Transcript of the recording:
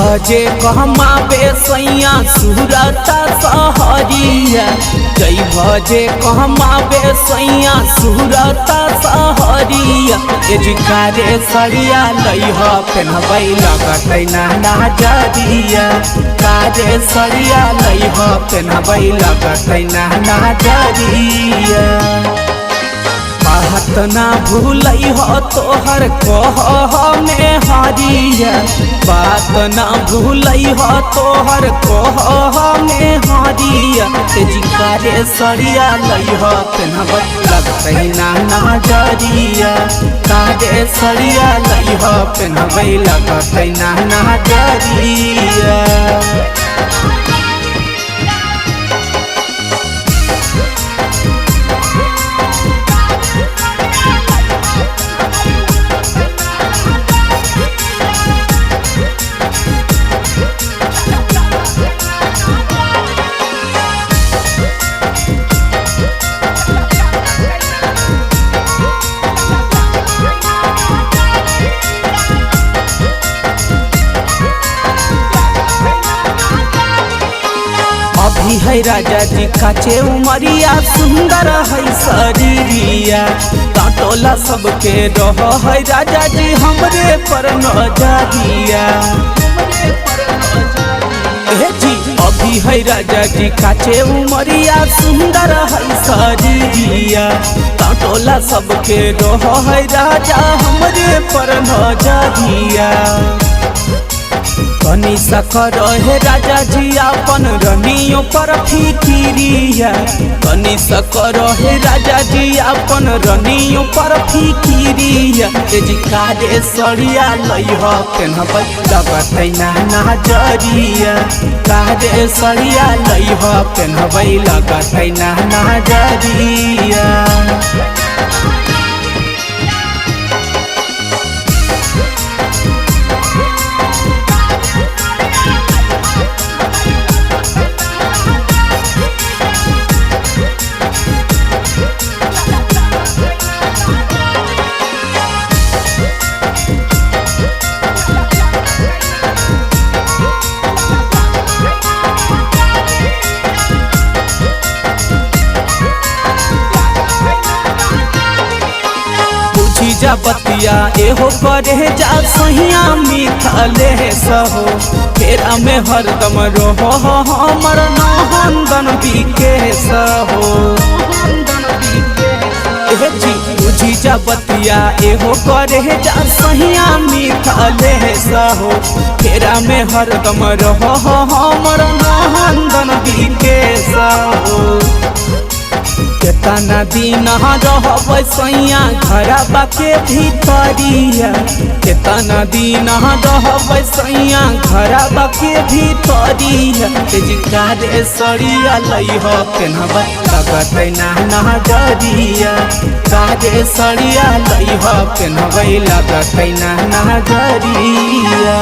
भजे कहमावे सैया सूरत सहरिया, जय भजे कहमावे सैया सूरत सहरिया। एजिकारे सरिया लइह पेन्हबै लगतै ना नजरिया, कारे सरिया लइह पेन्हबै लगतै ना नजरिया। बात ना भूलई हो तोहर कह में हरिया, बात ना भूलई हो तोहर कह में हरिया। एजिकारे सरिया लइह पेन्हबै लगतै ना नजरिया, कारे सरिया लइह पेन्हबै लगतै ना नजरिया। अभी है राजा जी काचे उमरिया, सुंदर है शरीरिया। काटोला सबके रह है राजा जी हमरे पर नजरिया। जी अभी है राजा जी काचे उमरिया, सुंदर है शरीरिया। काटोला सबके रह है राजा हमरे पर नजरिया। कनी सकर है राजा जी अपन रनियों पर फिकिरिया, कनी सकर है राजा जी अपन रनियों पर फिकिरिया। एजिकारे सरिया लइह पेन्हबै लगतै ना नजरिया, कारे सरिया लइह पेन्हबै लगतै ना नजरिया। जा बतिया एहो करे जा सहिया मिथले सहो, फेरा में हरदम रहो हमर नंदन बिके सहो। बुझी जा बतिया एहो करे जा सहिया मिथले सहो, फेरा में हरदम रहो हमर नंदन बिके सहो। केतना दिन रहबै सैया घरबा के भीतरिया, केतना दिन रहबै सैया घरबा के भीतरिया। एजिकारे सरिया लइह पेन्हबै लगतै ना नजरिया, कारे सरिया लइह पेन्हबै लगतै ना नजरिया।